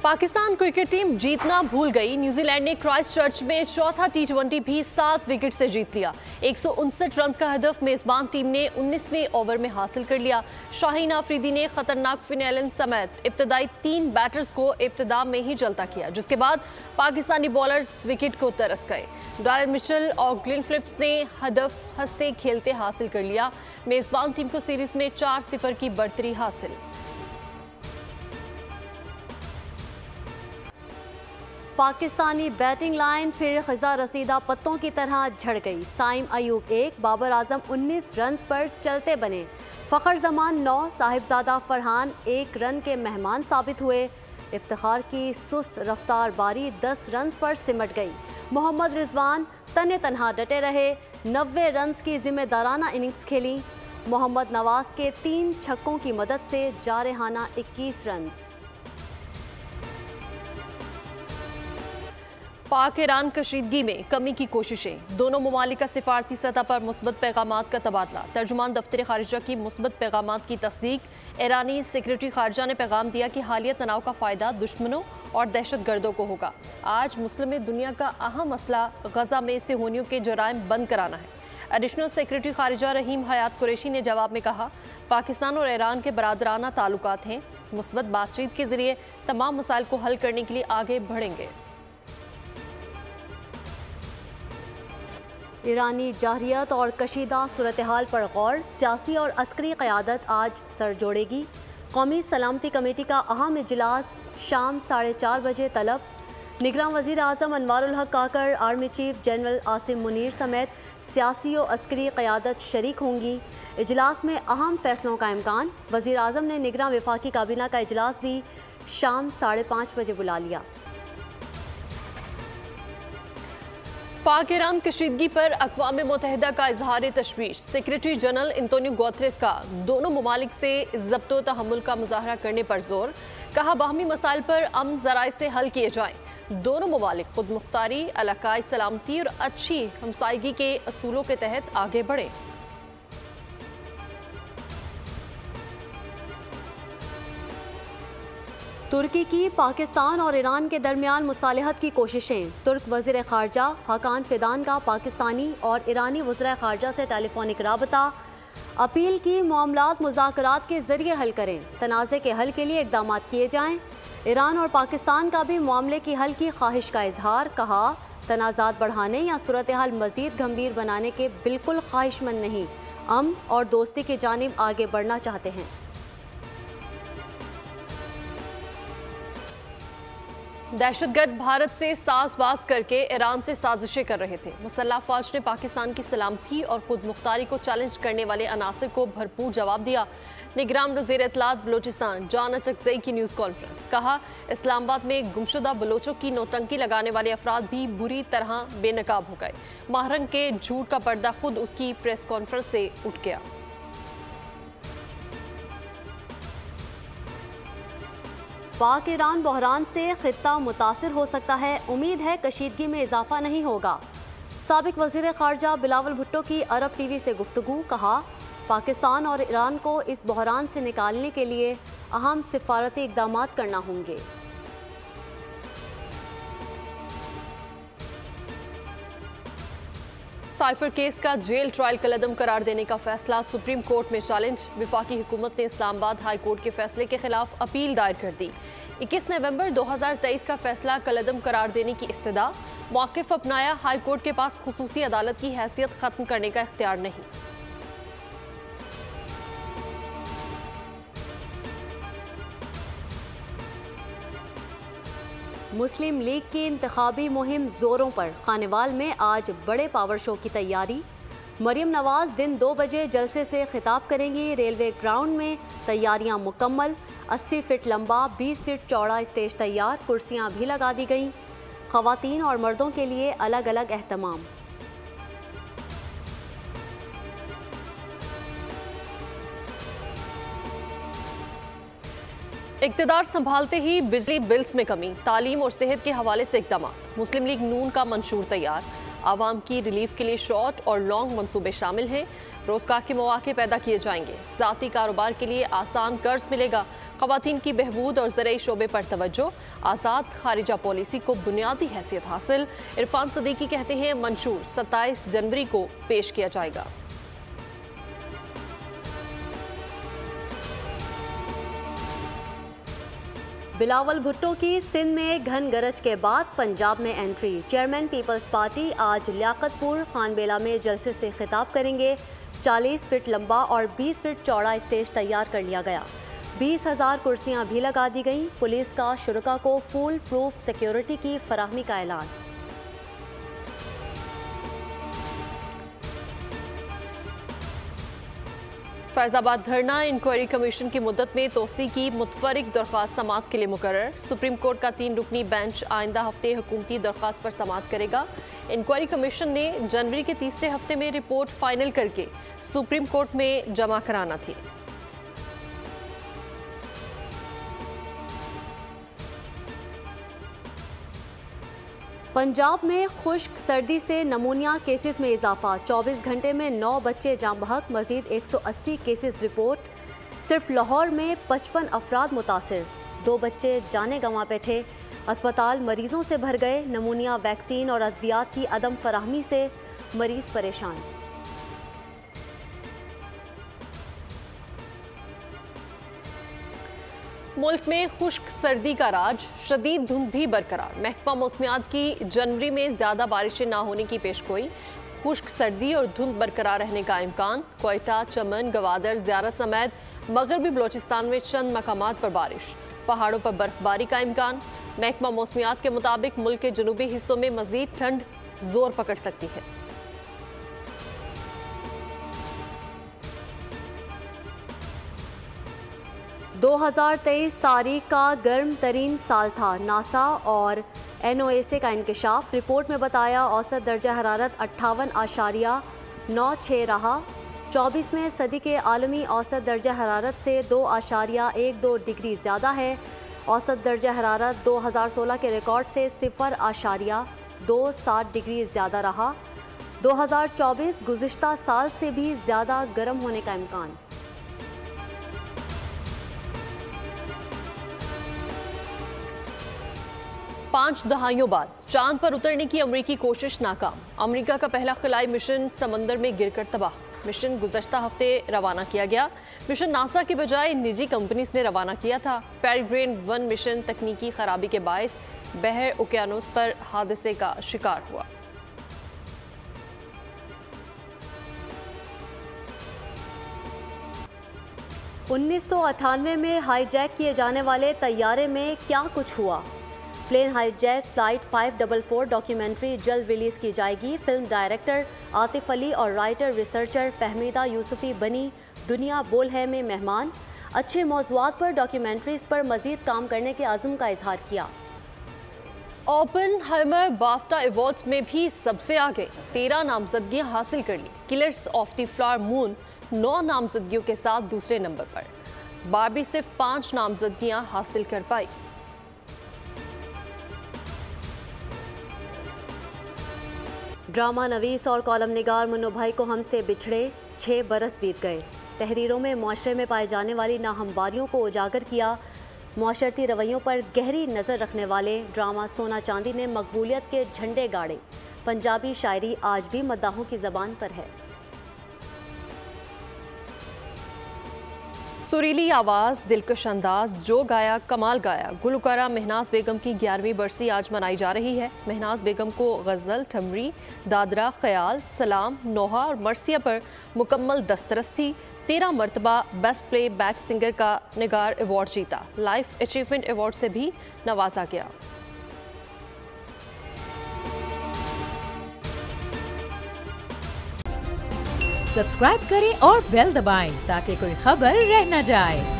Pakistan cricket team जीतना भूल गई। न्यूजीलैंड ने क्राइस्टचर्च में चौथा टी20 भी 7 विकेट से जीत लिया। 159 रन का हदफ मेजबान टीम ने 19वें ओवर में हासिल कर लिया। शाहीन आफरीदी ने खतरनाक फिनैलन समेत इब्तदाई 3 बैटर्स को इब्तदा में ही जलता किया, जिसके बाद पाकिस्तानी बॉलर्स विकेट को तरस गए। डैरेन मिचेल और ग्लेन फिलिप्स ने हदफ हंसते खेलते हासिल कर लिया। मेजबान टीम को सीरीज में 4-0 की बढ़तरी हासिल। पाकिस्तानी बैटिंग लाइन फिर खिजा रसीदा पत्तों की तरह झड़ गई। साइम अयूब 1, बाबर आजम 19 रन पर चलते बने। फ़खर जमान 9, साहिबजादा फरहान 1 रन के मेहमान साबित हुए। इफ्तिखार की सुस्त रफ्तार बारी 10 रन पर सिमट गई। मोहम्मद रिजवान तने तनहा डटे रहे, 90 रन की जिम्मेदाराना इनिंग्स खेली। मोहम्मद नवाज के 3 छक्कों की मदद से जारहाना 21 रन। पाक ईरान कशीदगी में कमी की कोशिशें। दोनों ममालिक का सिफारती सतह पर मुस्बत पैगामात का तबादला। तर्जुमान दफ्तर खारिजा की मुस्बत पैगामात की तस्दीक। ईरानी सेक्रेटरी खारिजा ने पैगाम दिया कि हालिया तनाव का फ़ायदा दुश्मनों और दहशत गर्दों को होगा। आज मुस्लिम दुनिया का अहम मसला गजा में सेहूनियों के जराइम बंद कराना है। एडिशनल सेक्रेटरी खारिजा रहीम हयात कुरैशी ने जवाब में कहा, पाकिस्तान और ईरान के बरादराना ताल्लुकात हैं। मुस्बत बातचीत के जरिए तमाम मसाइल को हल करने के लिए आगे बढ़ेंगे। ईरानी जाहरियत और कशीदा सूरत हाल पर गौर। सियासी और अस्करी क़यादत आज सर जोड़ेगी। कौमी सलामती कमेटी का अहम इजलास शाम 4:30 बजे तलब। निगरान वज़ीर आज़म Anwarul Haq Kakar, army chief general Asim Munir समेत सियासी और अस्करी क़यादत शरीक होंगी। इजलास में अहम फैसलों का इम्कान। वज़ीर आज़म ने निगरान वफाकी काबीना का इजलास भी शाम 5:30 बजे बुला लिया। पाक ईरान कशीदगी पर अक़वाम मुत्तहिदा का इजहार तशवीश। सेक्रेटरी जनरल एंटोनियो गुतेरेस का दोनों ममालिक से ज़ब्तो तहम्मुल का मुज़ाहरा करने पर जोर। कहा, बाहमी मसाइल पर अमन ज़राए से हल किए जाएं। दोनों ममालिक खुद मुख्तारी, इलाकाई सलामती और अच्छी हमसायगी के असूलों के तहत आगे बढ़े। तुर्की की पाकिस्तान और ईरान के दरमियान मुसालहत की कोशिशें। तुर्क वज़ीर ख़ारजा हाकान फिदान का पाकिस्तानी और ईरानी वज़ीर ख़ारजा से टेलीफोनिक राबता। अपील की मामलात मुज़ाकरात के ज़रिए हल करें, तनाज़े के हल के लिए इक़दाम किए जाएँ। ईरान और पाकिस्तान का भी मामले की हल की ख्वाहिश का इजहार। कहा, तनाज़ात बढ़ाने या सूरत हाल मज़ीद गंभीर बनाने के बिल्कुल ख्वाहिशमंद नहीं, अमन और दोस्ती की जानिब आगे बढ़ना चाहते हैं। दहशतगर्द भारत से साज़बाज़ करके ईरान से साजिशें कर रहे थे। मुसल्लह फ़ौज ने पाकिस्तान की सलामती और खुद मुख्तारी को चैलेंज करने वाले अनासर को भरपूर जवाब दिया। निगरान वज़ीर इत्तलात बलोचिस्तान जाना चकजई की न्यूज़ कॉन्फ्रेंस। कहा, इस्लामाबाद में गुमशुदा बलोचों की नौटंकी लगाने वाले अफराद भी बुरी तरह बेनकाब हो गए। महरंग के झूठ का पर्दा खुद उसकी प्रेस कॉन्फ्रेंस से उठ गया। पाक ईरान बहरान से खित्ता मुतासिर हो सकता है, उम्मीद है कशीदगी में इजाफा नहीं होगा। साबिक वज़ीर ख़ारजा बिलावल भुट्टो की अरब टीवी से गुफ्तगू। कहा, पाकिस्तान और ईरान को इस बहरान से निकालने के लिए अहम सिफारती इक़दामात करना होंगे। साइफर केस का जेल ट्रायल कलअदम करार देने का फैसला सुप्रीम कोर्ट में चैलेंज। वफाकी हुकूमत ने इस्लामाबाद हाई कोर्ट के फैसले के खिलाफ अपील दायर कर दी। 21 नवंबर 2023 का फैसला कलअदम करार देने की इस्तदा। मौक़िफ़ अपनाया, हाई कोर्ट के पास खुसूसी अदालत की हैसियत ख़त्म करने का इख्तियार नहीं। मुस्लिम लीग की इंतखाबी मुहिम जोरों पर। खानेवाल में आज बड़े पावर शो की तैयारी। मरियम नवाज दिन 2 बजे जलसे से खिताब करेंगी। रेलवे ग्राउंड में तैयारियां मुकम्मल। 80 फीट लंबा 20 फीट चौड़ा स्टेज तैयार। कुर्सियां भी लगा दी गईं। ख़वातीन और मर्दों के लिए अलग अलग एहतमाम। इक़्तिदार संभालते ही बिजली बिल्स में कमी, तालीम और सेहत के हवाले से इक़दाम। मुस्लिम लीग नून का मंशूर तैयार। आवाम की रिलीफ के लिए शॉर्ट और लॉन्ग मंसूबे शामिल हैं। रोजगार के मौके पैदा किए जाएंगे। ज़ाती कारोबार के लिए आसान कर्ज मिलेगा। ख़वातीन की बहबूद और ज़राई शोबे पर तवज्जो, आज़ाद खारिजा पॉलिसी को बुनियादी हैसियत हासिल। इरफान सदीकी कहते हैं मंशूर 27 जनवरी को पेश किया जाएगा। बिलावल भुट्टो की सिंध में घन गरज के बाद पंजाब में एंट्री। चेयरमैन पीपल्स पार्टी आज लियाकतपुर खानबेला में जलसे से खिताब करेंगे। 40 फीट लंबा और 20 फीट चौड़ा स्टेज तैयार कर लिया गया। 20,000 कुर्सियां भी लगा दी गईं। पुलिस का शुरका को फुल प्रूफ सिक्योरिटी की फराहमी का ऐलान। फैजाबाद धरना इंक्वायरी कमीशन की मुद्दत में तोसी की मुतफरिक दरख्वास्त समाअत के लिए मुकर्रर। सुप्रीम कोर्ट का 3 रुकनी बेंच आइंदा हफ्ते हुकूमती दरख्वास्त पर समाअत करेगा। इंक्वायरी कमीशन ने जनवरी के तीसरे हफ्ते में रिपोर्ट फाइनल करके सुप्रीम कोर्ट में जमा कराना थी। पंजाब में खुश्क सर्दी से नमूनिया केसेस में इजाफा। 24 घंटे में 9 बच्चे जाँ बहक, मजीद 180 केसेस रिपोर्ट। सिर्फ लाहौर में 55 अफराद मुतासिर, 2 बच्चे जाने गंवा बैठे। अस्पताल मरीजों से भर गए। नमूनिया वैक्सीन और अद्वियात की अदम फराहमी से मरीज परेशान। मुल्क में खुश्क सर्दी का राज, शदीद धुंध भी बरकरार। महकमा मौसमियात की जनवरी में ज़्यादा बारिशें ना होने की पेशगोई। खुश्क सर्दी और धुंध बरकरार रहने का इम्कान। कोयटा, चमन, गवादर, ज़ियारत समेत मगरबी बलोचिस्तान में चंद मकामात पर बारिश। पहाड़ों पर बर्फबारी का इम्कान। महकमा मौसमियात के मुताबिक मुल्क के जनूबी हिस्सों में मज़ीद ठंड जोर पकड़ सकती है। दो 2023 तारीख का गर्म तरीन साल था। नासा और NOAA का इंकशाफ। रिपोर्ट में बताया औसत दर्जा हरारत 58.96 रहा। 24वें सदी के आलमी औसत दर्जा हरारत से 2.12 डिग्री ज़्यादा है। औसत दर्जा हरारत 2016 के रिकॉर्ड से 0.27 डिग्री ज़्यादा रहा। 2024 गुज़िश्ता साल से भी ज़्यादा गर्म होने का इम्कान। पांच दहाइयों बाद चांद पर उतरने की अमेरिकी कोशिश नाकाम। अमेरिका का पहला खलाई मिशन समंदर में गिरकर तबाह। मिशन गुज़श्ता हफ्ते रवाना किया गया। मिशन नासा के बजाय निजी कंपनीज ने रवाना किया था। पेरिग्रेन 1 मिशन तकनीकी खराबी के बायस बहर ओकियानूस पर हादसे का शिकार हुआ। उन्नीस 1998 में हाईजैक किए जाने वाले तैयारे में क्या कुछ हुआ। प्लेन हाईजैक फ्लाइट 544 डॉक्यूमेंट्री जल्द रिलीज की जाएगी। फिल्म डायरेक्टर आतिफ अली और राइटर रिसर्चर फहमीदा यूसुफी बनी दुनिया बोल है में मेहमान। अच्छे मौज़ूआत पर डॉक्यूमेंट्रीज पर मजीद काम करने के आज़म का इजहार किया। ओपेनहाइमर बाफ्टा अवार्ड्स में भी सबसे आगे 13 नामजदगियां हासिल कर ली। Killers of the flower moon 9 नामजदगियों के साथ दूसरे नंबर पर। बारबी सिर्फ 5 नामजदगियां हासिल कर पाई। ड्रामा नवीस और कॉलम निगार मुन्नो भाई को हमसे बिछड़े 6 बरस बीत गए। तहरीरों में मुआशरे में पाए जाने वाली नाहमवारियों को उजागर किया। मुआशरती रवैयों पर गहरी नज़र रखने वाले ड्रामा सोना चांदी ने मकबूलियत के झंडे गाड़े। पंजाबी शायरी आज भी मद्दाहों की ज़बान पर है। सुरीली आवाज़, दिलकश अंदाज, जो गाया कमाल गाया। गुलकारा महनाज बेगम की 11वीं बरसी आज मनाई जा रही है। महनाज बेगम को गज़ल, ठमरी, दादरा, ख्याल, सलाम, नोहा और मरसिया पर मुकम्मल दस्तरस थी। 13 मरतबा बेस्ट प्ले बैक सिंगर का निगार अवार्ड जीता। लाइफ अचीवमेंट अवार्ड से भी नवाजा गया। सब्सक्राइब करें और बेल दबाएं ताकि कोई खबर रह न जाए।